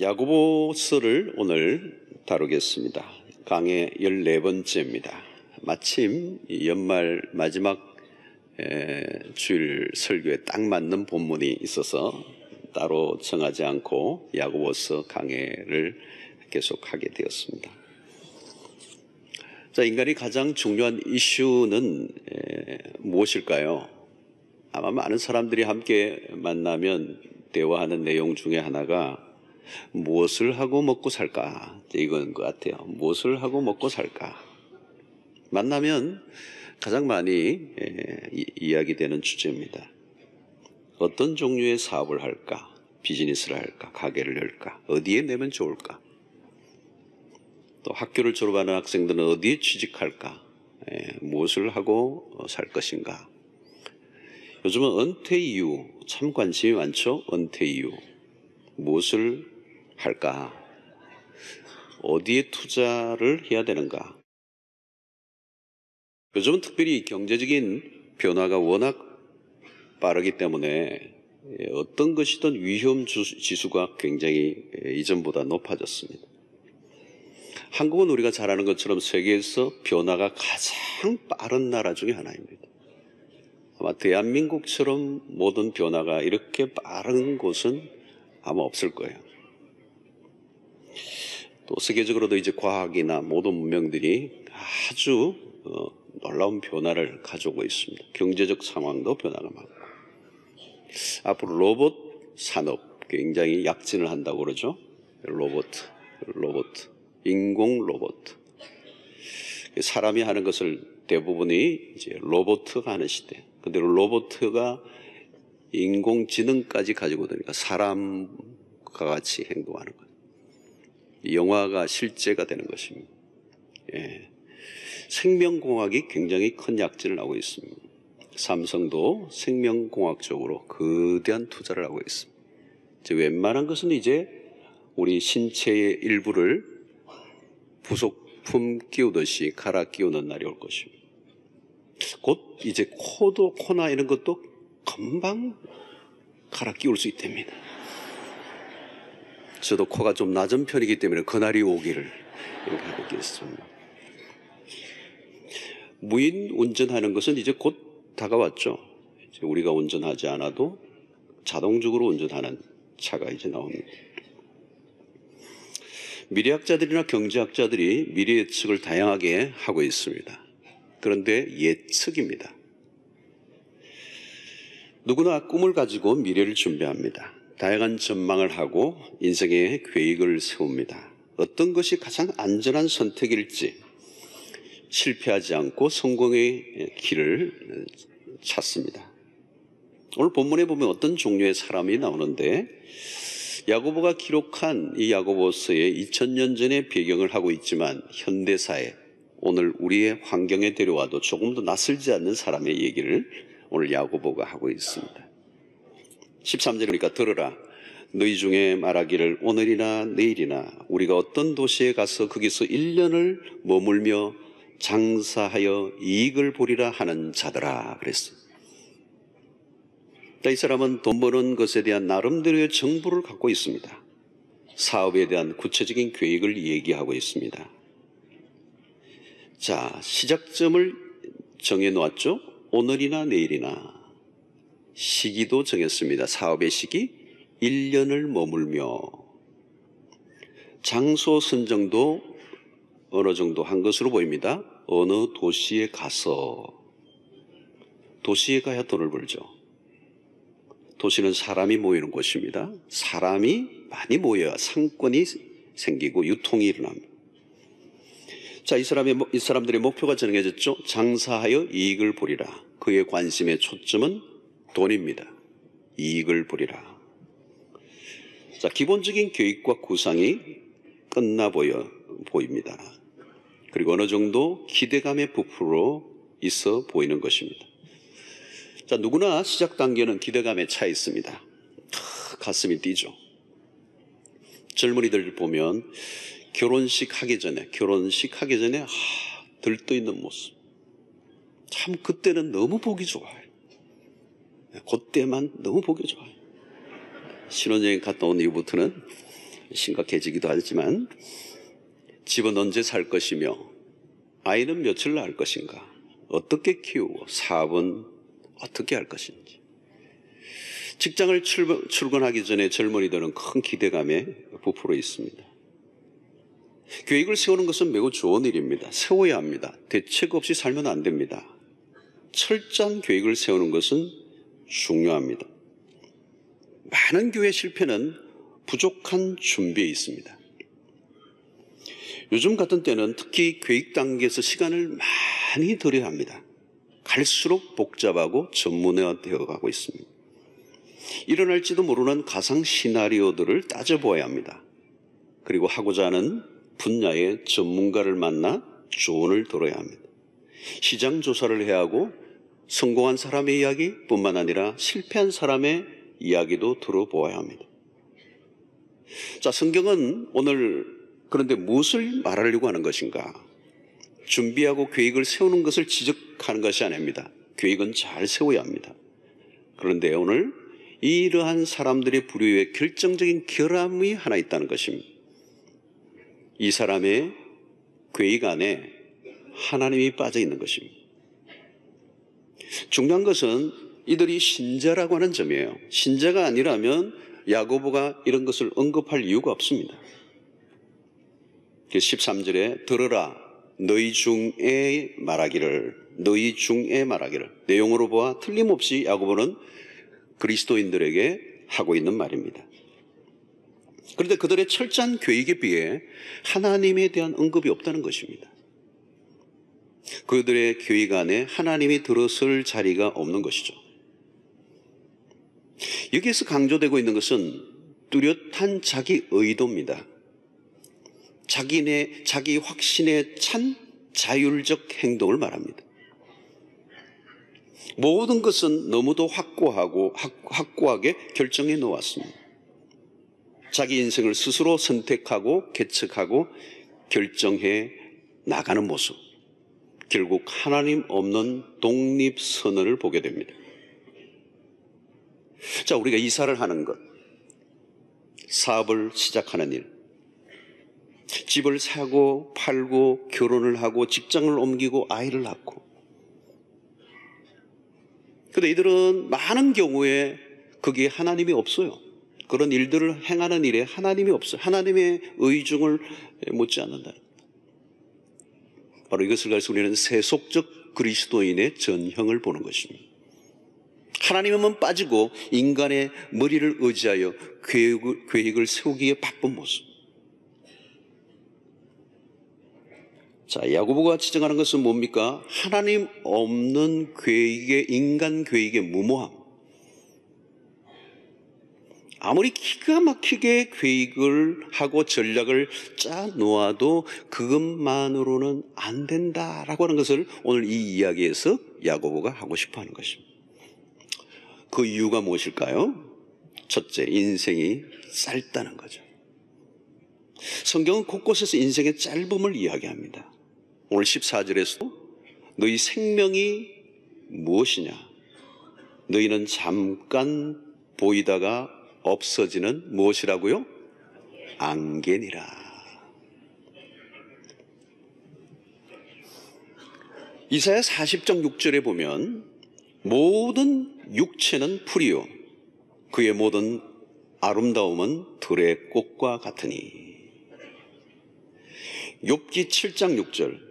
야고보서를 오늘 다루겠습니다. 강의 14번째입니다. 마침 연말 마지막 주일 설교에 딱 맞는 본문이 있어서 따로 정하지 않고 야고보서 강해를 계속하게 되었습니다. 자, 인간이 가장 중요한 이슈는 무엇일까요? 아마 많은 사람들이 함께 만나면 대화하는 내용 중에 하나가 무엇을 하고 먹고 살까? 이건 것 같아요. 무엇을 하고 먹고 살까? 만나면 가장 많이 이야기되는 주제입니다. 어떤 종류의 사업을 할까? 비즈니스를 할까? 가게를 열까? 어디에 내면 좋을까? 또 학교를 졸업하는 학생들은 어디에 취직할까? 무엇을 하고 살 것인가? 요즘은 은퇴 이후 참 관심이 많죠? 은퇴 이후 무엇을 할까? 어디에 투자를 해야 되는가? 요즘은 특별히 경제적인 변화가 워낙 빠르기 때문에 어떤 것이든 위험 지수가 굉장히 이전보다 높아졌습니다. 한국은 우리가 잘 아는 것처럼 세계에서 변화가 가장 빠른 나라 중에 하나입니다. 아마 대한민국처럼 모든 변화가 이렇게 빠른 곳은 아마 없을 거예요. 또 세계적으로도 이제 과학이나 모든 문명들이 아주 놀라운 변화를 가져오고 있습니다. 경제적 상황도 변화가 많고. 앞으로 로봇 산업 굉장히 약진을 한다고 그러죠. 로봇, 인공 로봇. 사람이 하는 것을 대부분이 이제 로봇가 하는 시대. 근데 로봇가 인공지능까지 가지고 되니까 사람과 같이 행동하는 것. 영화가 실제가 되는 것입니다. 생명공학이 굉장히 큰 약진을 하고 있습니다. 삼성도 생명공학적으로 거대한 투자를 하고 있습니다. 이제 웬만한 것은 이제 우리 신체의 일부를 부속품 끼우듯이 갈아 끼우는 날이 올 것입니다. 곧 이제 코나 이런 것도 금방 갈아 끼울 수 있답니다. 저도 코가 좀 낮은 편이기 때문에 그날이 오기를 이렇게 하겠습니다. 무인 운전하는 것은 이제 곧 다가왔죠. 이제 우리가 운전하지 않아도 자동적으로 운전하는 차가 이제 나옵니다. 미래학자들이나 경제학자들이 미래 예측을 다양하게 하고 있습니다. 그런데 예측입니다. 누구나 꿈을 가지고 미래를 준비합니다. 다양한 전망을 하고 인생의 계획을 세웁니다. 어떤 것이 가장 안전한 선택일지 실패하지 않고 성공의 길을 찾습니다. 오늘 본문에 보면 어떤 종류의 사람이 나오는데 야고보가 기록한 이 야고보서의 2000년 전의 배경을 하고 있지만 현대사에 오늘 우리의 환경에 데려와도 조금도 낯설지 않는 사람의 얘기를 오늘 야고보가 하고 있습니다. 13절에 보니까 들으라. 너희 중에 말하기를 오늘이나 내일이나 우리가 어떤 도시에 가서 거기서 1년을 머물며 장사하여 이익을 보리라 하는 자들아 그랬어요. 이 사람은 돈 버는 것에 대한 나름대로의 정보를 갖고 있습니다. 사업에 대한 구체적인 계획을 얘기하고 있습니다. 자, 시작점을 정해놓았죠. 오늘이나 내일이나. 시기도 정했습니다. 사업의 시기 1년을 머물며 장소 선정도 어느 정도 한 것으로 보입니다. 어느 도시에 가서 도시에 가야 돈을 벌죠. 도시는 사람이 모이는 곳입니다. 사람이 많이 모여야 상권이 생기고 유통이 일어납니다. 자, 이 사람들의 목표가 정해졌죠. 장사하여 이익을 보리라. 그의 관심의 초점은 돈입니다. 이익을 보리라. 자, 기본적인 계획과 구상이 끝나 보입니다. 그리고 어느 정도 기대감에 부풀어 있어 보이는 것입니다. 자, 누구나 시작 단계는 기대감에 차 있습니다. 가슴이 뛰죠. 젊은이들 보면 결혼식 하기 전에 들떠 있는 모습. 참 그때는 너무 보기 좋아요. 그때만 너무 보기 좋아요. 신혼여행 갔다 온 이후부터는 심각해지기도 하지만 집은 언제 살 것이며 아이는 며칠 낳을 것인가, 어떻게 키우고 사업은 어떻게 할 것인지, 직장을 출근하기 전에 젊은이들은 큰 기대감에 부풀어 있습니다. 계획을 세우는 것은 매우 좋은 일입니다. 세워야 합니다. 대책 없이 살면 안 됩니다. 철저한 계획을 세우는 것은 중요합니다. 많은 교회 실패는 부족한 준비에 있습니다. 요즘 같은 때는 특히 계획 단계에서 시간을 많이 들여야 합니다. 갈수록 복잡하고 전문화되어 가고 있습니다. 일어날지도 모르는 가상 시나리오들을 따져보아야 합니다. 그리고 하고자 하는 분야의 전문가를 만나 조언을 들어야 합니다. 시장 조사를 해야 하고 성공한 사람의 이야기뿐만 아니라 실패한 사람의 이야기도 들어보아야 합니다. 자, 성경은 오늘 그런데 무엇을 말하려고 하는 것인가? 준비하고 계획을 세우는 것을 지적하는 것이 아닙니다. 계획은 잘 세워야 합니다. 그런데 오늘 이러한 사람들의 부류에 결정적인 결함이 하나 있다는 것입니다. 이 사람의 계획 안에 하나님이 빠져 있는 것입니다. 중요한 것은 이들이 신자라고 하는 점이에요. 신자가 아니라면 야고보가 이런 것을 언급할 이유가 없습니다. 13절에 들으라 너희 중에 말하기를, 너희 중에 말하기를, 내용으로 보아 틀림없이 야고보는 그리스도인들에게 하고 있는 말입니다. 그런데 그들의 철저한 계획에 비해 하나님에 대한 언급이 없다는 것입니다. 그들의 계획 안에 하나님이 들어설 자리가 없는 것이죠. 여기에서 강조되고 있는 것은 뚜렷한 자기 의도입니다. 자기 확신에 찬 자율적 행동을 말합니다. 모든 것은 너무도 확고하게 결정해 놓았습니다. 자기 인생을 스스로 선택하고 개척하고 결정해 나가는 모습, 결국 하나님 없는 독립선언을 보게 됩니다. 자, 우리가 이사를 하는 것, 사업을 시작하는 일, 집을 사고 팔고 결혼을 하고 직장을 옮기고 아이를 낳고, 그런데 이들은 많은 경우에 거기에 하나님이 없어요. 그런 일들을 행하는 일에 하나님이 없어요. 하나님의 의중을 묻지 않는다. 바로 이것을 가지고 우리는 세속적 그리스도인의 전형을 보는 것입니다. 하나님은 빠지고 인간의 머리를 의지하여 계획을 세우기에 바쁜 모습. 자, 야고보가 지적하는 것은 뭡니까? 하나님 없는 인간 계획의 무모함. 아무리 기가 막히게 계획을 하고 전략을 짜 놓아도 그것만으로는 안 된다라고 하는 것을 오늘 이 이야기에서 야고보가 하고 싶어 하는 것입니다. 그 이유가 무엇일까요? 첫째, 인생이 짧다는 거죠. 성경은 곳곳에서 인생의 짧음을 이야기합니다. 오늘 14절에서 너희 생명이 무엇이냐? 너희는 잠깐 보이다가 없어지는 무엇이라고요? 안개니라. 이사야 40장 6절에 보면 모든 육체는 풀이요 그의 모든 아름다움은 들의 꽃과 같으니. 욥기 7장 6절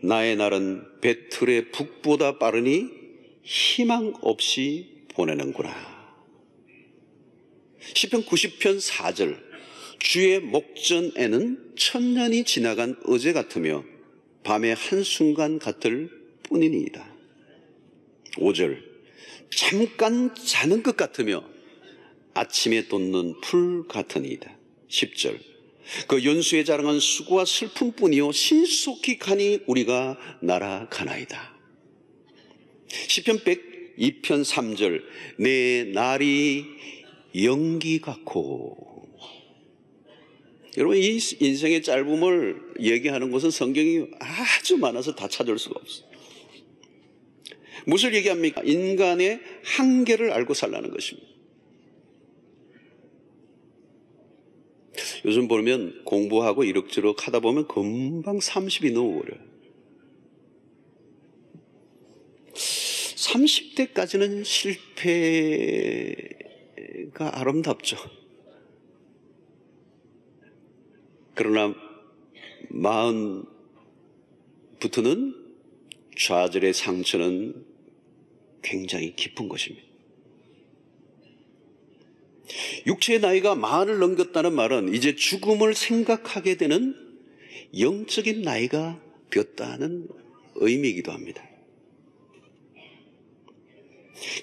나의 날은 배틀의 북보다 빠르니 희망 없이 보내는구나. 시편 90편 4절 주의 목전에는 천년이 지나간 어제 같으며 밤의 한순간 같을 뿐이니이다. 5절 잠깐 자는 것 같으며 아침에 돋는 풀 같으니이다. 10절 그 연수의 자랑은 수고와 슬픔뿐이요 신속히 가니 우리가 날아가나이다. 시편 102편 3절 내 날이 연기 같고. 여러분, 이 인생의 짧음을 얘기하는 것은 성경이 아주 많아서 다 찾을 수가 없어요. 무엇을 얘기합니까? 인간의 한계를 알고 살라는 것입니다. 요즘 보면 공부하고 이럭저럭 하다 보면 금방 30이 넘어버려요. 30대까지는 실패가 아름답죠. 그러나 40부터는 좌절의 상처는 굉장히 깊은 것입니다. 육체의 나이가 40을 넘겼다는 말은 이제 죽음을 생각하게 되는 영적인 나이가 되었다는 의미이기도 합니다.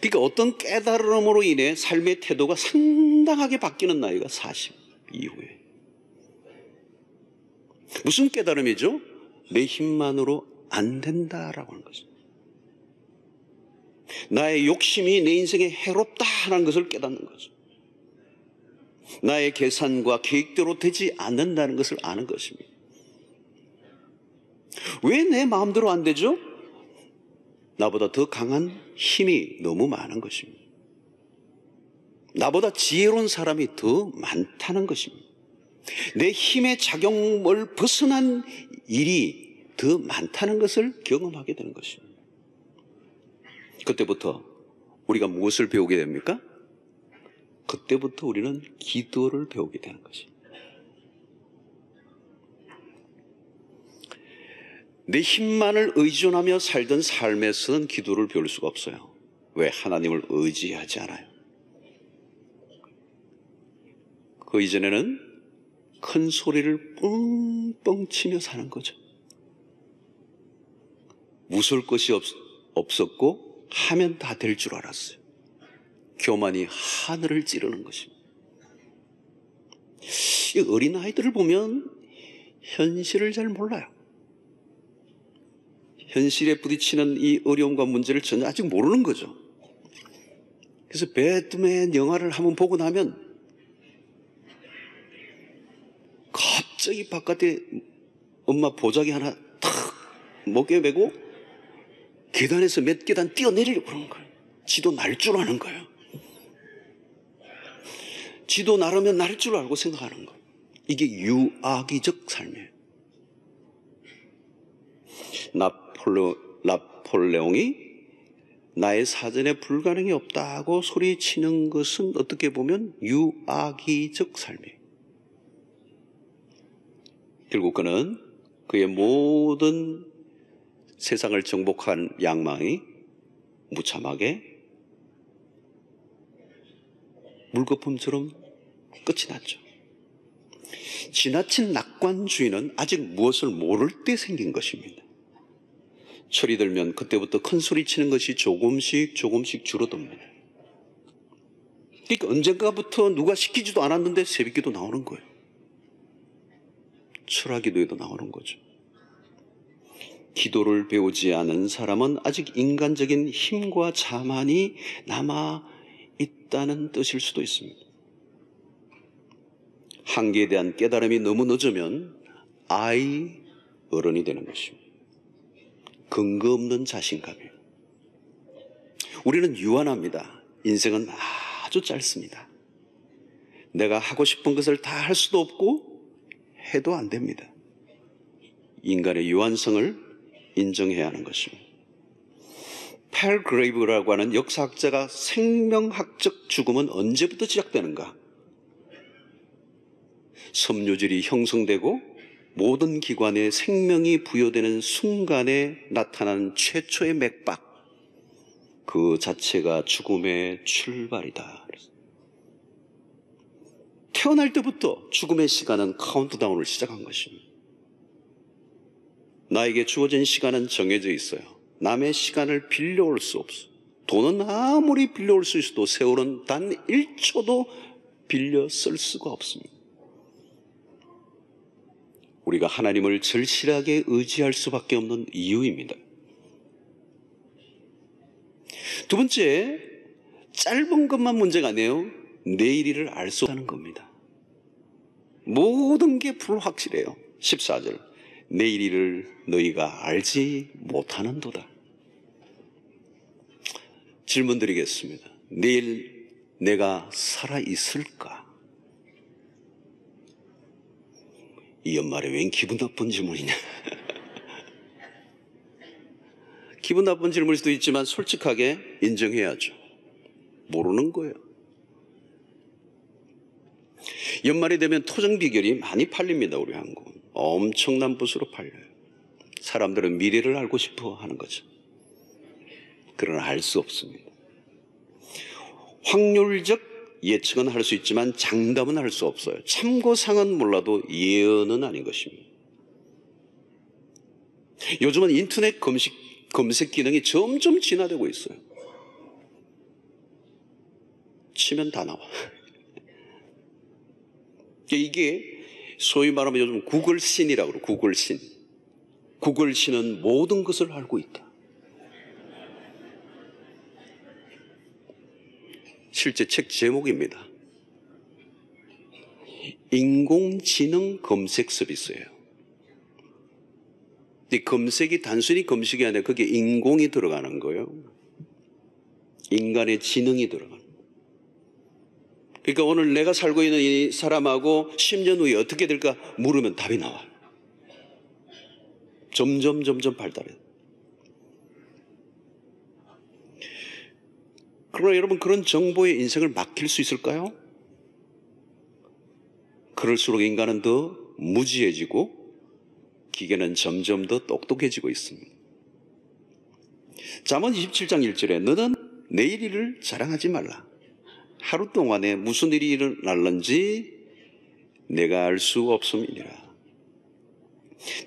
그러니까 어떤 깨달음으로 인해 삶의 태도가 상당하게 바뀌는 나이가 40 이후에. 무슨 깨달음이죠? 내 힘만으로 안 된다라고 하는 거죠. 나의 욕심이 내 인생에 해롭다라는 것을 깨닫는 거죠. 나의 계산과 계획대로 되지 않는다는 것을 아는 것입니다. 왜 내 마음대로 안 되죠? 나보다 더 강한 힘이 너무 많은 것입니다. 나보다 지혜로운 사람이 더 많다는 것입니다. 내 힘의 작용을 벗어난 일이 더 많다는 것을 경험하게 되는 것입니다. 그때부터 우리가 무엇을 배우게 됩니까? 그때부터 우리는 기도를 배우게 되는 것입니다. 내 힘만을 의존하며 살던 삶에서는 기도를 배울 수가 없어요. 왜? 하나님을 의지하지 않아요. 그 이전에는 큰 소리를 뻥뻥 치며 사는 거죠. 무서울 것이 없었고 하면 다 될 줄 알았어요. 교만이 하늘을 찌르는 것입니다. 이 어린아이들을 보면 현실을 잘 몰라요. 현실에 부딪히는 이 어려움과 문제를 전혀 아직 모르는 거죠. 그래서 배트맨 영화를 한번 보고 나면 갑자기 바깥에 엄마 보자기 하나 탁 목에 메고 계단에서 몇 계단 뛰어내리려고 그러는 거예요. 지도 날 줄 아는 거예요. 지도 나르면 날 줄 알고 생각하는 거예요. 이게 유아기적 삶이에요. 나폴레옹이 나의 사전에 불가능이 없다고 소리치는 것은 어떻게 보면 유아기적 삶이에요. 결국 그는 그의 모든 세상을 정복한 양망이 무참하게 물거품처럼 끝이 났죠. 지나친 낙관주의는 아직 무엇을 모를 때 생긴 것입니다. 철이 들면 그때부터 큰 소리 치는 것이 조금씩 줄어듭니다. 그러니까 언젠가부터 누가 시키지도 않았는데 새벽기도 나오는 거예요. 철학기도에도 나오는 거죠. 기도를 배우지 않은 사람은 아직 인간적인 힘과 자만이 남아 있다는 뜻일 수도 있습니다. 한계에 대한 깨달음이 너무 늦으면 어른이 되는 것입니다. 근거 없는 자신감이에요. 우리는 유한합니다. 인생은 아주 짧습니다. 내가 하고 싶은 것을 다 할 수도 없고 해도 안 됩니다. 인간의 유한성을 인정해야 하는 것입니다. 팔그레이브라고 하는 역사학자가 생명학적 죽음은 언제부터 시작되는가? 섬유질이 형성되고 모든 기관에 생명이 부여되는 순간에 나타나는 최초의 맥박, 그 자체가 죽음의 출발이다. 태어날 때부터 죽음의 시간은 카운트다운을 시작한 것입니다. 나에게 주어진 시간은 정해져 있어요. 남의 시간을 빌려올 수 없어. 돈은 아무리 빌려올 수 있어도 세월은 단 1초도 빌려 쓸 수가 없습니다. 우리가 하나님을 절실하게 의지할 수밖에 없는 이유입니다. 두 번째, 짧은 것만 문제가 아니에요. 내일을 알 수 없다는 겁니다. 모든 게 불확실해요. 14절, 내일을 너희가 알지 못하는도다. 질문 드리겠습니다. 내일 내가 살아있을까? 이 연말에 웬 기분 나쁜 질문이냐. 기분 나쁜 질문일 수도 있지만 솔직하게 인정해야죠. 모르는 거예요. 연말이 되면 토정 비결이 많이 팔립니다. 우리 한국은. 엄청난 붓으로 팔려요. 사람들은 미래를 알고 싶어 하는 거죠. 그러나 알 수 없습니다. 확률적 예측은 할 수 있지만 장담은 할 수 없어요. 참고상은 몰라도 예언은 아닌 것입니다. 요즘은 인터넷 검색 기능이 점점 진화되고 있어요. 치면 다 나와. 이게 소위 말하면 요즘 구글신이라고 그래요. 구글신. 구글신은 모든 것을 알고 있다. 실제 책 제목입니다. 인공지능 검색 서비스예요. 이 검색이 단순히 검색이 아니라 거기에 인공이 들어가는 거예요. 인간의 지능이 들어가는 거예요. 그러니까 오늘 내가 살고 있는 이 사람하고 10년 후에 어떻게 될까 물으면 답이 나와요. 점점 발달해요. 그러나 여러분, 그런 정보에 인생을 맡길 수 있을까요? 그럴수록 인간은 더 무지해지고 기계는 점점 더 똑똑해지고 있습니다. 잠언 27장 1절에 너는 내일 일을 자랑하지 말라. 하루 동안에 무슨 일이 일어날는지 내가 알 수 없음이니라.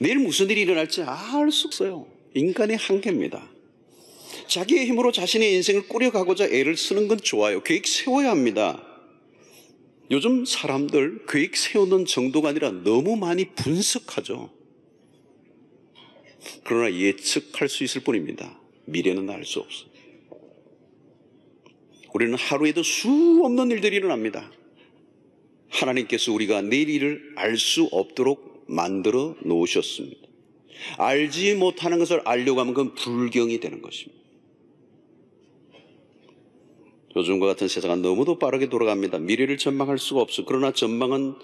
내일 무슨 일이 일어날지 알 수 없어요. 인간의 한계입니다. 자기의 힘으로 자신의 인생을 꾸려가고자 애를 쓰는 건 좋아요. 계획 세워야 합니다. 요즘 사람들 계획 세우는 정도가 아니라 너무 많이 분석하죠. 그러나 예측할 수 있을 뿐입니다. 미래는 알 수 없어요. 우리는 하루에도 수 없는 일들이 일어납니다. 하나님께서 우리가 내일 일을 알 수 없도록 만들어 놓으셨습니다. 알지 못하는 것을 알려고 하면 그건 불경이 되는 것입니다. 요즘과 같은 세상은 너무도 빠르게 돌아갑니다. 미래를 전망할 수가 없어요. 그러나 전망한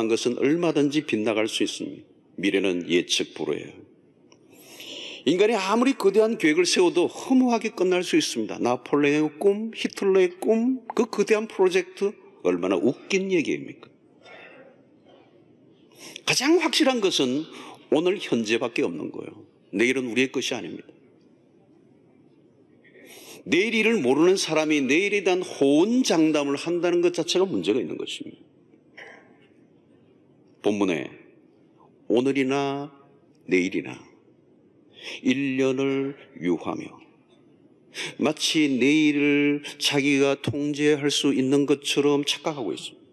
것은 얼마든지 빗나갈 수 있습니다. 미래는 예측 불허예요. 인간이 아무리 거대한 계획을 세워도 허무하게 끝날 수 있습니다. 나폴레옹의 꿈, 히틀러의 꿈, 그 거대한 프로젝트, 얼마나 웃긴 얘기입니까? 가장 확실한 것은 오늘 현재밖에 없는 거예요. 내일은 우리의 것이 아닙니다. 내일 일을 모르는 사람이 내일에 대한 호언장담을 한다는 것 자체가 문제가 있는 것입니다. 본문에 오늘이나 내일이나 1년을 유하며 마치 내일을 자기가 통제할 수 있는 것처럼 착각하고 있습니다.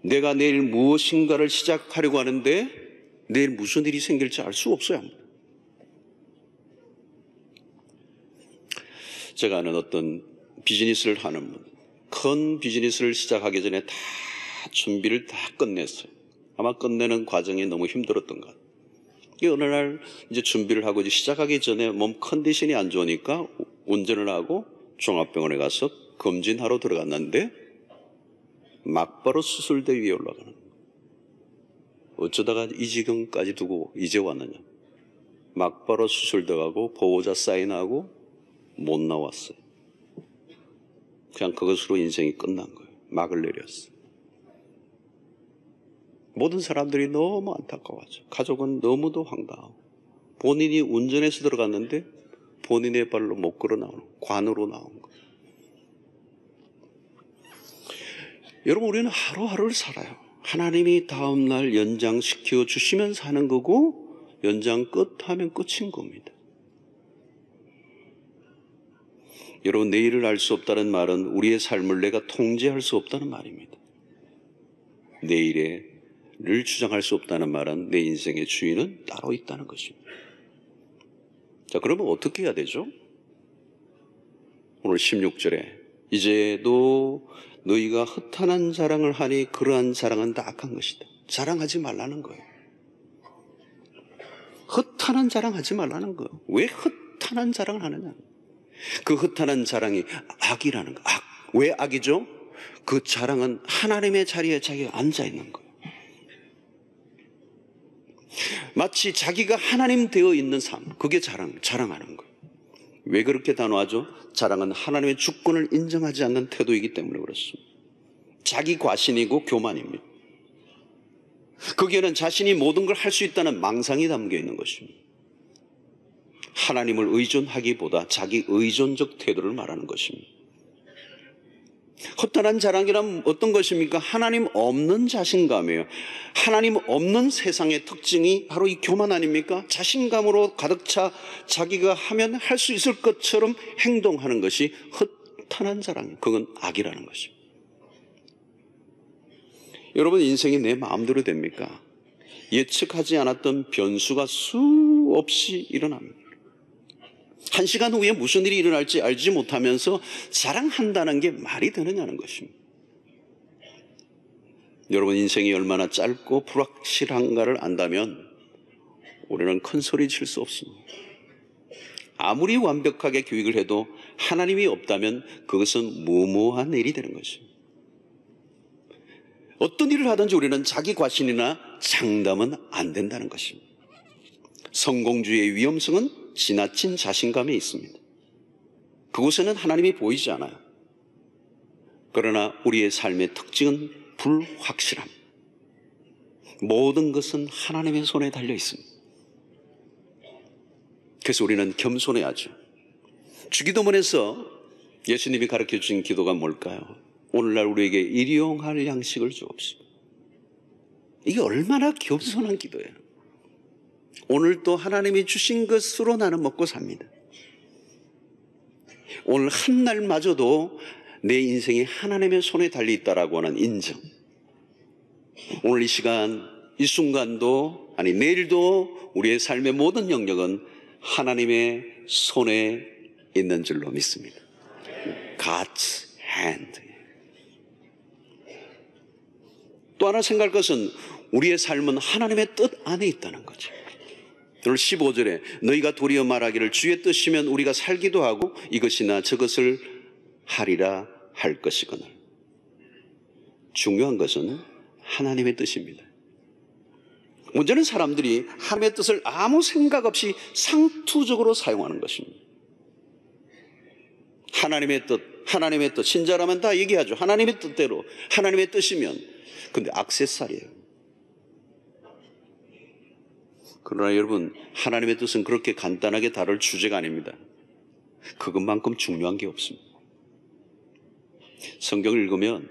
내가 내일 무엇인가를 시작하려고 하는데 내일 무슨 일이 생길지 알 수 없어야 합니다. 제가 아는 어떤 비즈니스를 하는 분, 큰 비즈니스를 시작하기 전에 다 준비를 다 끝냈어요. 아마 끝내는 과정이 너무 힘들었던 것 같아요. 어느 날 이제 준비를 하고 이제 시작하기 전에 몸 컨디션이 안 좋으니까 운전을 하고 종합병원에 가서 검진하러 들어갔는데 막바로 수술대 위에 올라가는 거예요. 어쩌다가 이 지경까지 두고 이제 왔느냐. 막바로 수술 들어가고 보호자 사인하고 못 나왔어요. 그냥 그것으로 인생이 끝난 거예요. 막을 내렸어요. 모든 사람들이 너무 안타까워하죠. 가족은 너무도 황당하고 본인이 운전해서 들어갔는데 본인의 발로 못 걸어 나오는 관으로 나온 거예요. 여러분, 우리는 하루하루를 살아요. 하나님이 다음날 연장시켜 주시면 사는 거고 연장 끝하면 끝인 겁니다. 여러분, 내일을 알 수 없다는 말은 우리의 삶을 내가 통제할 수 없다는 말입니다. 내일을 주장할 수 없다는 말은 내 인생의 주인은 따로 있다는 것입니다. 자, 그러면 어떻게 해야 되죠? 오늘 16절에 이제도 너희가 허탄한 자랑을 하니 그러한 자랑은 다 악한 것이다. 자랑하지 말라는 거예요. 허탄한 자랑하지 말라는 거예요. 왜 허탄한 자랑을 하느냐? 그 허탄한 자랑이 악이라는 거. 왜 악이죠? 그 자랑은 하나님의 자리에 자기가 앉아 있는 거예요. 마치 자기가 하나님 되어 있는 삶, 그게 자랑하는 거예요. 왜 그렇게 단호하죠? 자랑은 하나님의 주권을 인정하지 않는 태도이기 때문에 그렇습니다. 자기 과신이고 교만입니다. 거기에는 자신이 모든 걸 할 수 있다는 망상이 담겨 있는 것입니다. 하나님을 의존하기보다 자기 의존적 태도를 말하는 것입니다. 허탄한 자랑이란 어떤 것입니까? 하나님 없는 자신감이에요. 하나님 없는 세상의 특징이 바로 이 교만 아닙니까? 자신감으로 가득 차 자기가 하면 할 수 있을 것처럼 행동하는 것이 허탄한 자랑이에요. 그건 악이라는 것입니다. 여러분, 인생이 내 마음대로 됩니까? 예측하지 않았던 변수가 수없이 일어납니다. 1시간 후에 무슨 일이 일어날지 알지 못하면서 자랑한다는 게 말이 되느냐는 것입니다. 여러분, 인생이 얼마나 짧고 불확실한가를 안다면 우리는 큰 소리 칠 수 없습니다. 아무리 완벽하게 계획을 해도 하나님이 없다면 그것은 무모한 일이 되는 것입니다. 어떤 일을 하든지 우리는 자기 과신이나 장담은 안 된다는 것입니다. 성공주의의 위험성은 지나친 자신감에 있습니다. 그곳에는 하나님이 보이지 않아요. 그러나 우리의 삶의 특징은 불확실함. 모든 것은 하나님의 손에 달려 있습니다. 그래서 우리는 겸손해야죠. 주기도문에서 예수님이 가르쳐 주신 기도가 뭘까요? 오늘날 우리에게 일용할 양식을 주옵시고. 이게 얼마나 겸손한 기도예요. 오늘 또 하나님이 주신 것으로 나는 먹고 삽니다. 오늘 한 날마저도 내 인생이 하나님의 손에 달려있다라고 하는 인정. 오늘 이 시간, 이 순간도, 아니 내일도 우리의 삶의 모든 영역은 하나님의 손에 있는 줄로 믿습니다. God's hand. 또 하나 생각할 것은 우리의 삶은 하나님의 뜻 안에 있다는 거죠. 오늘 15절에 너희가 도리어 말하기를 주의 뜻이면 우리가 살기도 하고 이것이나 저것을 하리라 할 것이거늘. 중요한 것은 하나님의 뜻입니다. 문제는 사람들이 하나님의 뜻을 아무 생각 없이 상투적으로 사용하는 것입니다. 하나님의 뜻, 신자라면 다 얘기하죠. 하나님의 뜻대로, 하나님의 뜻이면. 근데 액세서리예요. 그러나 여러분, 하나님의 뜻은 그렇게 간단하게 다룰 주제가 아닙니다. 그것만큼 중요한 게 없습니다. 성경을 읽으면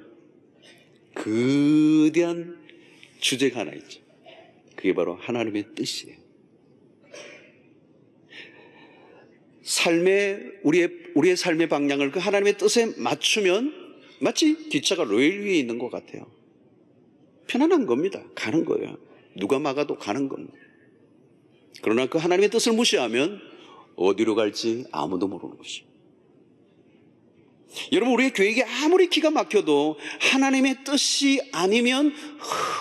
거대한 주제가 하나 있죠. 그게 바로 하나님의 뜻이에요. 우리의 삶의 방향을 그 하나님의 뜻에 맞추면 마치 기차가 레일 위에 있는 것 같아요. 편안한 겁니다. 가는 거예요. 누가 막아도 가는 겁니다. 그러나 그 하나님의 뜻을 무시하면 어디로 갈지 아무도 모르는 것이죠. 여러분, 우리의 계획이 아무리 기가 막혀도 하나님의 뜻이 아니면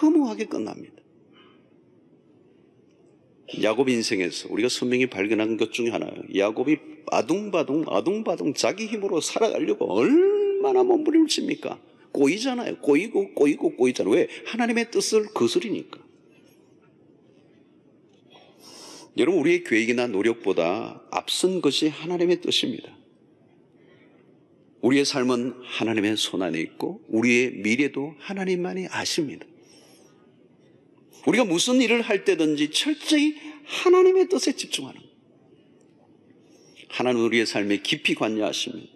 허무하게 끝납니다. 야곱 인생에서 우리가 선명히 발견한 것 중에 하나예요. 야곱이 아둥바둥 자기 힘으로 살아가려고 얼마나 몸부림을 칩니까? 꼬이잖아요. 꼬이잖아요. 왜? 하나님의 뜻을 거스리니까. 여러분, 우리의 계획이나 노력보다 앞선 것이 하나님의 뜻입니다. 우리의 삶은 하나님의 손 안에 있고 우리의 미래도 하나님만이 아십니다. 우리가 무슨 일을 할 때든지 철저히 하나님의 뜻에 집중하는 거예요. 하나님은 우리의 삶에 깊이 관여하십니다.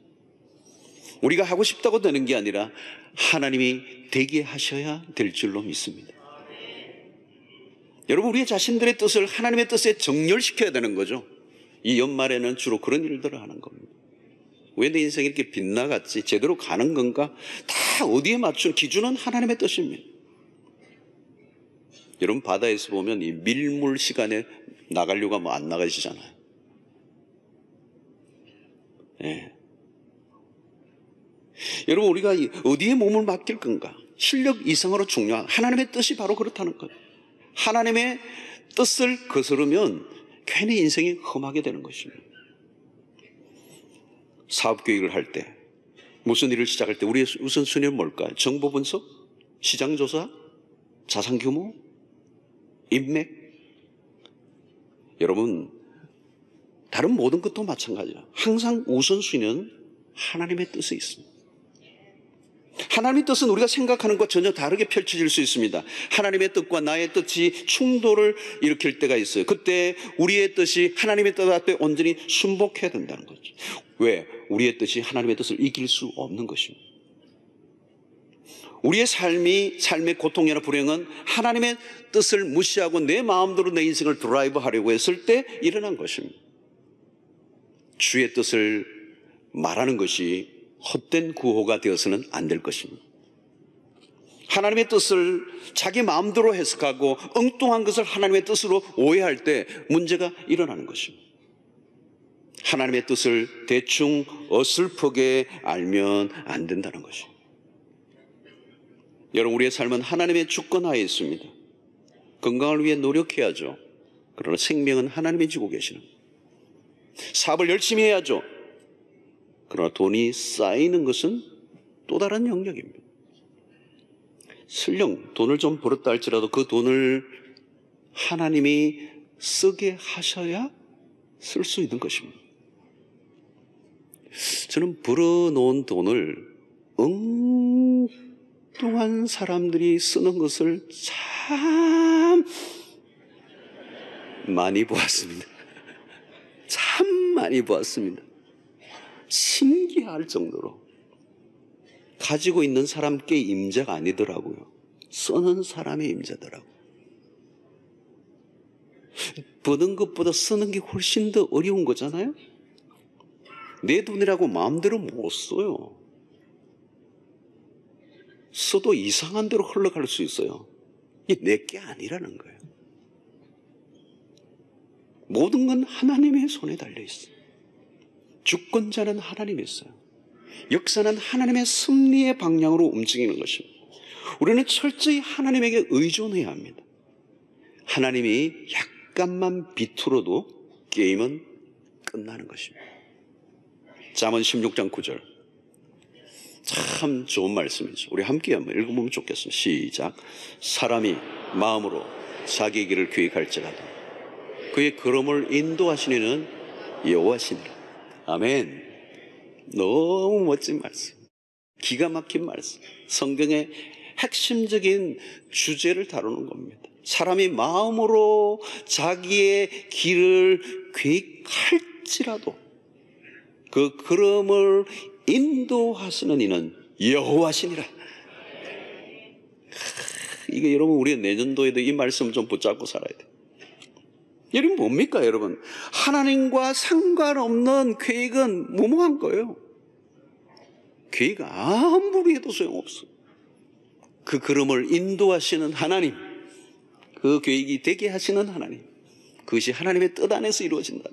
우리가 하고 싶다고 되는 게 아니라 하나님이 되게 하셔야 될 줄로 믿습니다. 여러분, 우리 자신들의 뜻을 하나님의 뜻에 정렬시켜야 되는 거죠. 이 연말에는 주로 그런 일들을 하는 겁니다. 왜 내 인생이 이렇게 빗나갔지? 제대로 가는 건가? 다 어디에 맞춘 기준은 하나님의 뜻입니다. 여러분, 바다에서 보면 이 밀물 시간에 나가려고 하면 안 나가시잖아요. 네. 여러분, 우리가 어디에 몸을 맡길 건가? 실력 이상으로 중요한 하나님의 뜻이 바로 그렇다는 거예요. 하나님의 뜻을 거스르면 괜히 인생이 험하게 되는 것입니다. 사업 계획을 할 때, 무슨 일을 시작할 때 우리의 우선순위는 뭘까요? 정보 분석, 시장 조사, 자산 규모, 인맥, 여러분, 다른 모든 것도 마찬가지야. 항상 우선순위는 하나님의 뜻에 있습니다. 하나님의 뜻은 우리가 생각하는 것과 전혀 다르게 펼쳐질 수 있습니다. 하나님의 뜻과 나의 뜻이 충돌을 일으킬 때가 있어요. 그때 우리의 뜻이 하나님의 뜻 앞에 온전히 순복해야 된다는 거죠. 왜? 우리의 뜻이 하나님의 뜻을 이길 수 없는 것입니다. 우리의 삶의 고통이나 불행은 하나님의 뜻을 무시하고 내 마음대로 내 인생을 드라이브 하려고 했을 때 일어난 것입니다. 주의 뜻을 말하는 것이 헛된 구호가 되어서는 안 될 것입니다. 하나님의 뜻을 자기 마음대로 해석하고 엉뚱한 것을 하나님의 뜻으로 오해할 때 문제가 일어나는 것입니다. 하나님의 뜻을 대충 어설프게 알면 안 된다는 것입니다. 여러분, 우리의 삶은 하나님의 주권하에 있습니다. 건강을 위해 노력해야죠. 그러나 생명은 하나님이 주고 계시는 거예요. 사업을 열심히 해야죠. 그러나 돈이 쌓이는 것은 또 다른 영역입니다. 설령 돈을 좀 벌었다 할지라도 그 돈을 하나님이 쓰게 하셔야 쓸 수 있는 것입니다. 저는 벌어놓은 돈을 엉뚱한 사람들이 쓰는 것을 참 많이 보았습니다. 참 많이 보았습니다. 신기할 정도로 가지고 있는 사람께 임자가 아니더라고요. 쓰는 사람의 임자더라고요. 버는 것보다 쓰는 게 훨씬 더 어려운 거잖아요. 내 돈이라고 마음대로 못 써요. 써도 이상한 대로 흘러갈 수 있어요. 이게 내 게 아니라는 거예요. 모든 건 하나님의 손에 달려 있어요. 주권자는 하나님이 있어요. 역사는 하나님의 섭리의 방향으로 움직이는 것입니다. 우리는 철저히 하나님에게 의존해야 합니다. 하나님이 약간만 비틀어도 게임은 끝나는 것입니다. 잠언 16장 9절. 참 좋은 말씀이죠. 우리 함께 한번 읽어보면 좋겠습니다. 시작. 사람이 마음으로 자기 길을 계획할지라도 그의 걸음을 인도하시는 이는 여호와시니라. 아멘. 너무 멋진 말씀. 기가 막힌 말씀. 성경의 핵심적인 주제를 다루는 겁니다. 사람이 마음으로 자기의 길을 계획할지라도 그 걸음을 인도하시는 이는 여호와시니라. 이게 여러분, 우리가 내년도에도 이 말씀을 좀 붙잡고 살아야 돼요. 여러분, 뭡니까 여러분? 하나님과 상관없는 계획은 무모한 거예요. 계획 아무리 해도 소용없어요. 그 걸음을 인도하시는 하나님, 그 계획이 되게 하시는 하나님, 그것이 하나님의 뜻 안에서 이루어진다.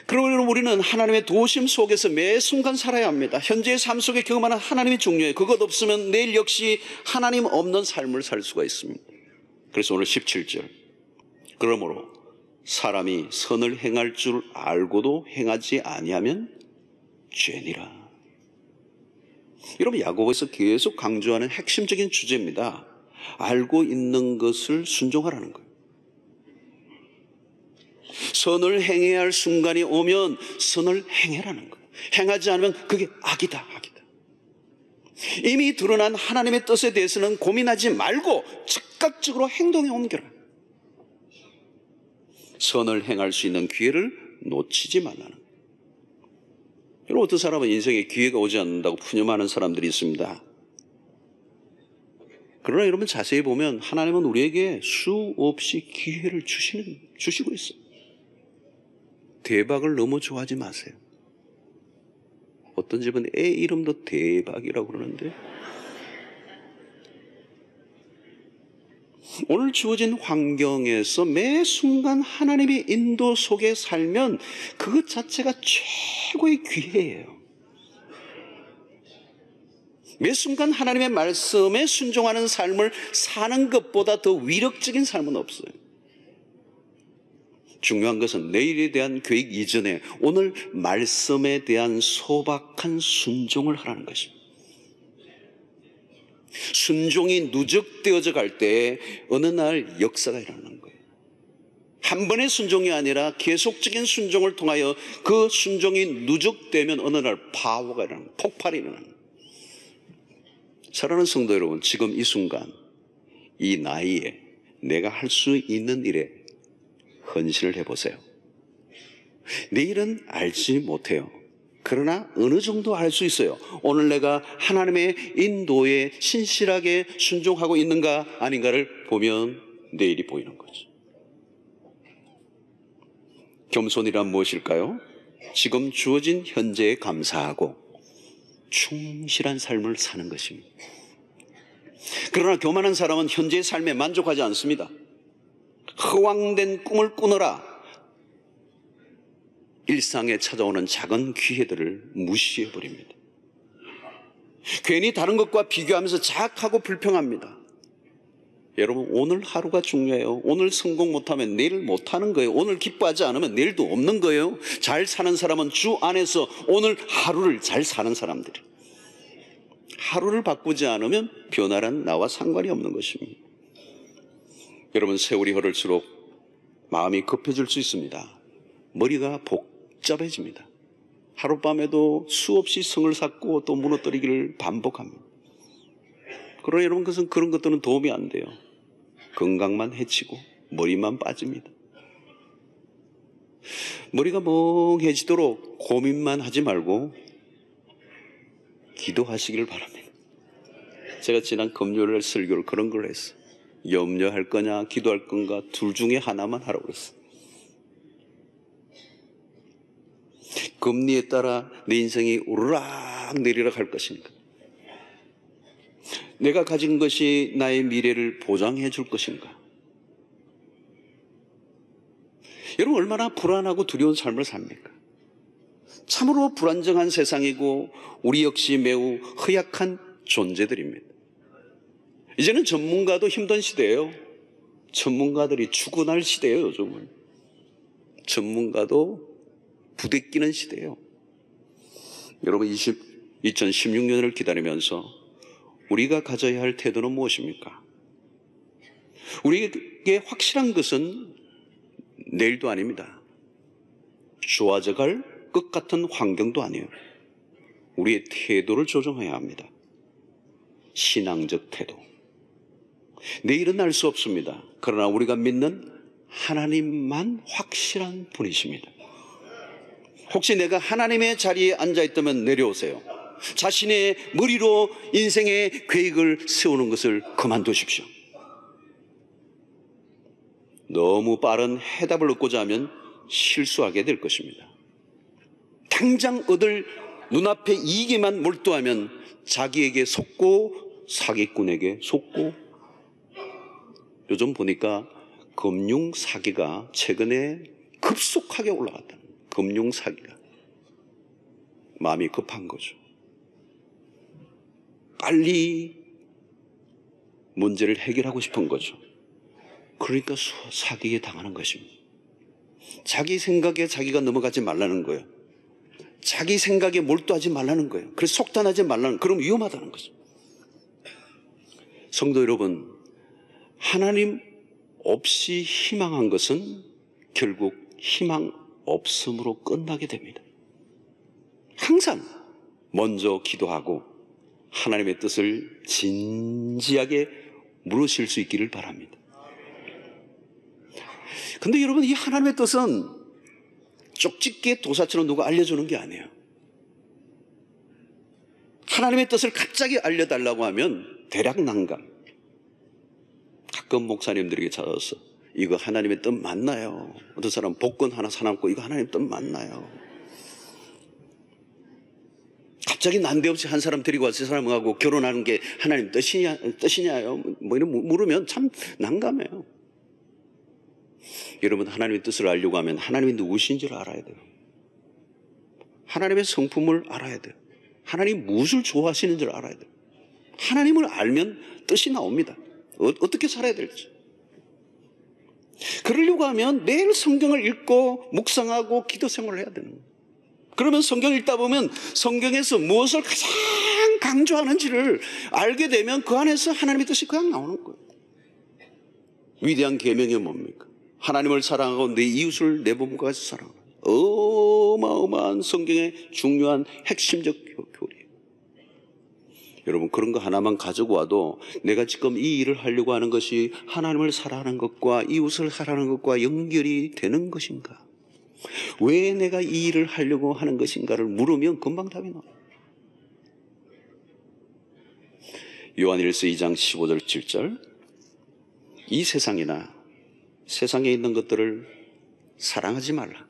그러면 우리는 하나님의 도우심 속에서 매 순간 살아야 합니다. 현재의 삶 속에 경험하는 하나님이 중요해요. 그것 없으면 내일 역시 하나님 없는 삶을 살 수가 있습니다. 그래서 오늘 17절. 그러므로 사람이 선을 행할 줄 알고도 행하지 아니하면 죄니라. 여러분, 야고보에서 계속 강조하는 핵심적인 주제입니다. 알고 있는 것을 순종하라는 거예요. 선을 행해야 할 순간이 오면 선을 행해라는 거예요. 행하지 않으면 그게 악이다, 악이다. 이미 드러난 하나님의 뜻에 대해서는 고민하지 말고 즉각적으로 행동에 옮겨라. 선을 행할 수 있는 기회를 놓치지 말라는 거예요. 여러분, 어떤 사람은 인생에 기회가 오지 않는다고 푸념하는 사람들이 있습니다. 그러나 여러분, 자세히 보면 하나님은 우리에게 수없이 기회를 주시고 있어요. 대박을 너무 좋아하지 마세요. 어떤 집은 애 이름도 대박이라고 그러는데, 오늘 주어진 환경에서 매 순간 하나님의 인도 속에 살면 그것 자체가 최고의 기회예요. 매 순간 하나님의 말씀에 순종하는 삶을 사는 것보다 더 위력적인 삶은 없어요. 중요한 것은 내일에 대한 계획 이전에 오늘 말씀에 대한 소박한 순종을 하라는 것입니다. 순종이 누적되어져 갈 때 어느 날 역사가 일어나는 거예요. 한 번의 순종이 아니라 계속적인 순종을 통하여 그 순종이 누적되면 어느 날 파워가 일어나는, 폭발이 일어나는. 사랑하는 성도 여러분, 지금 이 순간 이 나이에 내가 할 수 있는 일에 헌신을 해보세요. 내일은 알지 못해요. 그러나 어느 정도 알 수 있어요. 오늘 내가 하나님의 인도에 신실하게 순종하고 있는가 아닌가를 보면 내일이 보이는 거죠. 겸손이란 무엇일까요? 지금 주어진 현재에 감사하고 충실한 삶을 사는 것입니다. 그러나 교만한 사람은 현재의 삶에 만족하지 않습니다. 허황된 꿈을 꾸느라 일상에 찾아오는 작은 기회들을 무시해버립니다. 괜히 다른 것과 비교하면서 자학하고 불평합니다. 여러분, 오늘 하루가 중요해요. 오늘 성공 못하면 내일 못하는 거예요. 오늘 기뻐하지 않으면 내일도 없는 거예요. 잘 사는 사람은 주 안에서 오늘 하루를 잘 사는 사람들이에요. 하루를 바꾸지 않으면 변화란 나와 상관이 없는 것입니다. 여러분, 세월이 흐를수록 마음이 급해질 수 있습니다. 머리가 복잡해집니다. 하룻밤에도 수없이 성을 샀고 또 무너뜨리기를 반복합니다. 그러나 여러분, 그런 것들은 도움이 안 돼요. 건강만 해치고 머리만 빠집니다. 머리가 멍해지도록 고민만 하지 말고 기도하시기를 바랍니다. 제가 지난 금요일 설교를 그런 걸 했어요. 염려할 거냐 기도할 건가 둘 중에 하나만 하라고 그랬어요. 금리에 따라 내 인생이 오르락 내리락 할 것인가, 내가 가진 것이 나의 미래를 보장해 줄 것인가. 여러분, 얼마나 불안하고 두려운 삶을 삽니까? 참으로 불안정한 세상이고 우리 역시 매우 허약한 존재들입니다. 이제는 전문가도 힘든 시대예요. 전문가들이 죽어날 시대예요. 요즘은 전문가도 부대끼는 시대예요. 여러분, 2016년을 기다리면서 우리가 가져야 할 태도는 무엇입니까? 우리에게 확실한 것은 내일도 아닙니다. 좋아져갈 것 같은 환경도 아니에요. 우리의 태도를 조정해야 합니다. 신앙적 태도. 내일은 알 수 없습니다. 그러나 우리가 믿는 하나님만 확실한 분이십니다. 혹시 내가 하나님의 자리에 앉아있다면 내려오세요. 자신의 머리로 인생의 계획을 세우는 것을 그만두십시오. 너무 빠른 해답을 얻고자 하면 실수하게 될 것입니다. 당장 얻을 눈앞의 이익에만 몰두하면 자기에게 속고 사기꾼에게 속고, 요즘 보니까 금융 사기가 최근에 급속하게 올라갔다. 금융 사기가. 마음이 급한 거죠. 빨리 문제를 해결하고 싶은 거죠. 그러니까 사기에 당하는 것입니다. 자기 생각에 자기가 넘어가지 말라는 거예요. 자기 생각에 몰두하지 말라는 거예요. 그래서 속단하지 말라는, 그럼 위험하다는 거죠. 성도 여러분, 하나님 없이 희망한 것은 결국 희망 없음으로 끝나게 됩니다. 항상 먼저 기도하고 하나님의 뜻을 진지하게 물으실 수 있기를 바랍니다. 근데 여러분, 이 하나님의 뜻은 쪽집게 도사처럼 누가 알려주는 게 아니에요. 하나님의 뜻을 갑자기 알려달라고 하면 대략 난감. 가끔 목사님들에게 찾아서 이거 하나님의 뜻 맞나요? 어떤 사람은 복권 하나 사놓고 이거 하나님의 뜻 맞나요? 갑자기 난데없이 한 사람 데리고 와서 그 사람하고 결혼하는 게 하나님 뜻이냐요? 뭐 이런 물으면 참 난감해요. 여러분, 하나님의 뜻을 알려고 하면 하나님이 누구신지를 알아야 돼요. 하나님의 성품을 알아야 돼요. 하나님 무엇을 좋아하시는지를 알아야 돼요. 하나님을 알면 뜻이 나옵니다. 어떻게 살아야 될지. 그러려고 하면 매일 성경을 읽고 묵상하고 기도 생활을 해야 되는 거예요. 그러면 성경 읽다 보면 성경에서 무엇을 가장 강조하는지를 알게 되면 그 안에서 하나님의 뜻이 그냥 나오는 거예요. 위대한 계명이 뭡니까? 하나님을 사랑하고 내 이웃을 내 몸과 같이 사랑하고, 어마어마한 성경의 중요한 핵심적 교리예요. 여러분, 그런 거 하나만 가지고 와도 내가 지금 이 일을 하려고 하는 것이 하나님을 사랑하는 것과 이웃을 사랑하는 것과 연결이 되는 것인가? 왜 내가 이 일을 하려고 하는 것인가를 물으면 금방 답이 나와요. 요한일서 2장 15절 7절, 이 세상이나 세상에 있는 것들을 사랑하지 말라.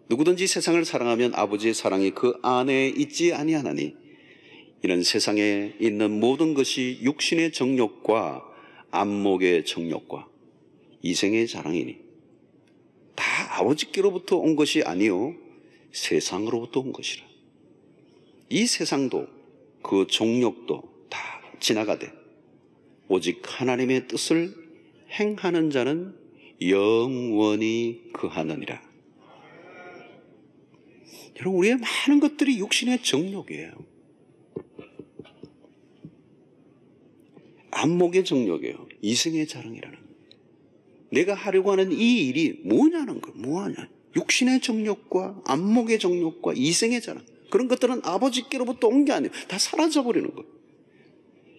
누구든지 세상을 사랑하면 아버지의 사랑이 그 안에 있지 아니하나니, 이는 세상에 있는 모든 것이 육신의 정욕과 안목의 정욕과 이생의 자랑이니 다 아버지께로부터 온 것이 아니요 세상으로부터 온 것이라. 이 세상도 그 정욕도 다 지나가되 오직 하나님의 뜻을 행하는 자는 영원히 거하느니라. 여러분, 우리의 많은 것들이 육신의 정욕이에요. 안목의 정욕이에요. 이생의 자랑이라는 거예요. 내가 하려고 하는 이 일이 뭐냐는 거예요. 뭐하냐. 육신의 정욕과 안목의 정욕과 이생의 자랑, 그런 것들은 아버지께로부터 온 게 아니에요. 다 사라져버리는 거예요.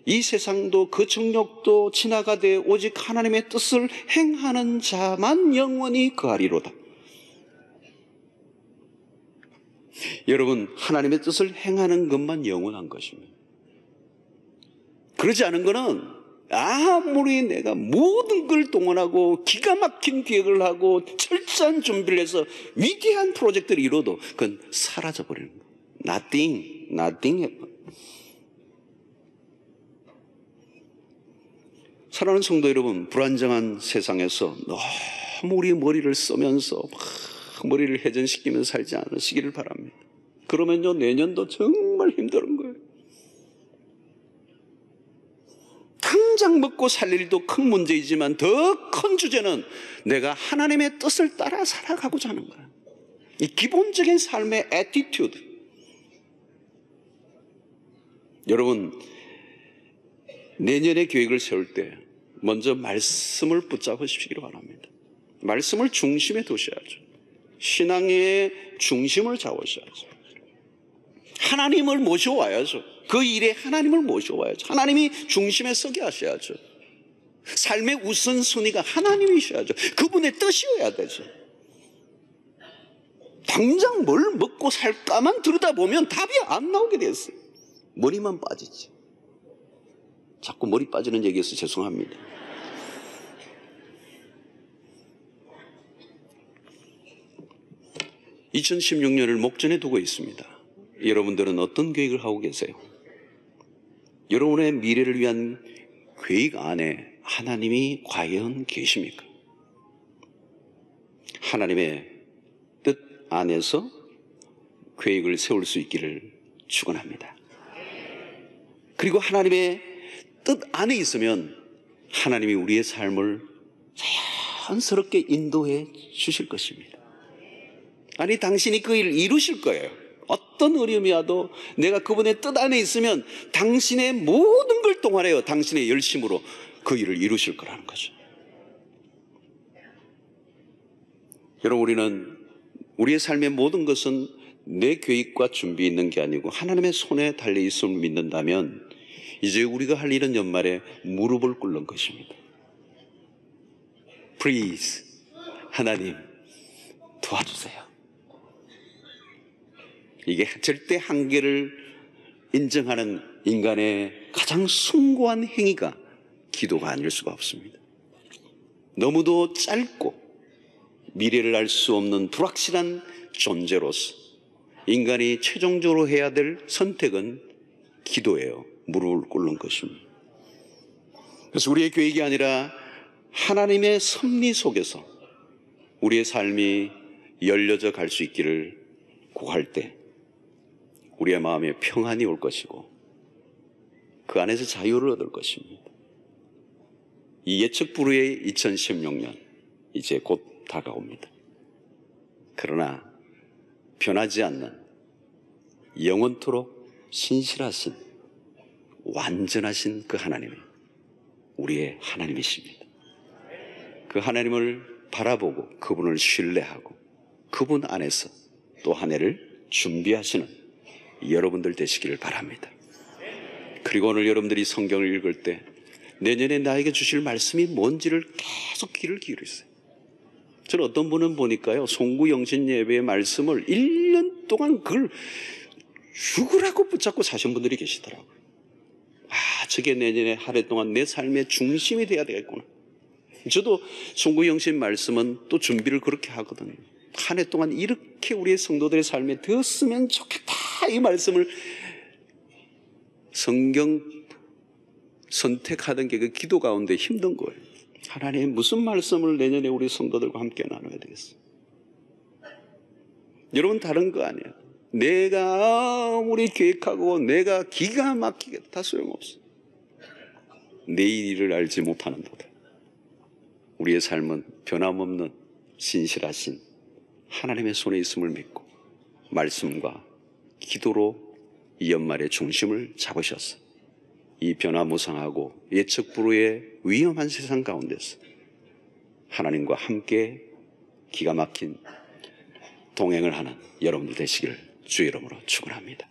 이 세상도 그 정욕도 지나가되 오직 하나님의 뜻을 행하는 자만 영원히 거하리로다. 여러분, 하나님의 뜻을 행하는 것만 영원한 것입니다. 그러지 않은 것은 아무리 내가 모든 걸 동원하고 기가 막힌 계획을 하고 철저한 준비를 해서 위대한 프로젝트를 이뤄도 그건 사라져버리는 거예요. Nothing happen. 사랑하는 성도 여러분, 불안정한 세상에서 너무 우리 머리를 쓰면서 막 머리를 회전시키면서 살지 않으시기를 바랍니다. 그러면요, 내년도 정말 힘든 거예요. 당장 먹고 살 일도 큰 문제이지만 더 큰 주제는 내가 하나님의 뜻을 따라 살아가고자 하는 거예요. 이 기본적인 삶의 애티튜드. 여러분, 내년의 계획을 세울 때 먼저 말씀을 붙잡으시기를 바랍니다. 말씀을 중심에 두셔야죠. 신앙의 중심을 잡으셔야죠. 하나님을 모셔와야죠. 그 일에 하나님을 모셔와야죠. 하나님이 중심에 서게 하셔야죠. 삶의 우선순위가 하나님이셔야죠. 그분의 뜻이어야 되죠. 당장 뭘 먹고 살까만 들여다보면 답이 안 나오게 됐어요. 머리만 빠지지. 자꾸 머리 빠지는 얘기해서 죄송합니다. (2016년을) 목전에 두고 있습니다. 여러분들은 어떤 계획을 하고 계세요? 여러분의 미래를 위한 계획 안에 하나님이 과연 계십니까? 하나님의 뜻 안에서 계획을 세울 수 있기를 축원합니다. 그리고 하나님의 뜻 안에 있으면 하나님이 우리의 삶을 자연스럽게 인도해 주실 것입니다. 아니, 당신이 그 일을 이루실 거예요. 어떤 어려움이 와도 내가 그분의 뜻 안에 있으면 당신의 모든 걸 동원해요. 당신의 열심으로 그 일을 이루실 거라는 거죠. 여러분, 우리는 우리의 삶의 모든 것은 내 계획과 준비 있는 게 아니고 하나님의 손에 달려 있음을 믿는다면 이제 우리가 할 일은 연말에 무릎을 꿇는 것입니다. Please, 하나님 도와주세요. 이게 절대 한계를 인정하는 인간의 가장 숭고한 행위가 기도가 아닐 수가 없습니다. 너무도 짧고 미래를 알 수 없는 불확실한 존재로서 인간이 최종적으로 해야 될 선택은 기도예요. 무릎을 꿇는 것입니다. 그래서 우리의 계획이 아니라 하나님의 섭리 속에서 우리의 삶이 열려져 갈 수 있기를 구할 때 우리의 마음에 평안이 올 것이고 그 안에서 자유를 얻을 것입니다. 이 예측 불허의 2016년 이제 곧 다가옵니다. 그러나 변하지 않는 영원토록 신실하신 완전하신 그 하나님이 우리의 하나님이십니다. 그 하나님을 바라보고 그분을 신뢰하고 그분 안에서 또 한 해를 준비하시는 여러분들 되시기를 바랍니다. 그리고 오늘 여러분들이 성경을 읽을 때 내년에 나에게 주실 말씀이 뭔지를 계속 귀를 기울이세요. 저는 어떤 분은 보니까요, 송구영신 예배의 말씀을 1년 동안 그걸 죽으라고 붙잡고 사신 분들이 계시더라고요. 아, 저게 내년에 한 해 동안 내 삶의 중심이 돼야 되겠구나. 저도 송구영신 말씀은 또 준비를 그렇게 하거든요. 한 해 동안 이렇게 우리의 성도들의 삶에 되었으면 좋겠다. 이 말씀을 성경 선택하던 게 그 기도 가운데 힘든 거예요. 하나님 무슨 말씀을 내년에 우리 성도들과 함께 나눠야 되겠어? 여러분 다른 거 아니에요. 내가 아무리 계획하고 내가 기가 막히게 다 소용없어. 내일 일을 알지 못하는도다. 우리의 삶은 변함없는 신실하신 하나님의 손에 있음을 믿고 말씀과 기도로 이 연말의 중심을 잡으셔서 이 변화무쌍하고 예측 불허의 위험한 세상 가운데서 하나님과 함께 기가 막힌 동행을 하는 여러분들 되시기를 주의 이름으로 축원합니다.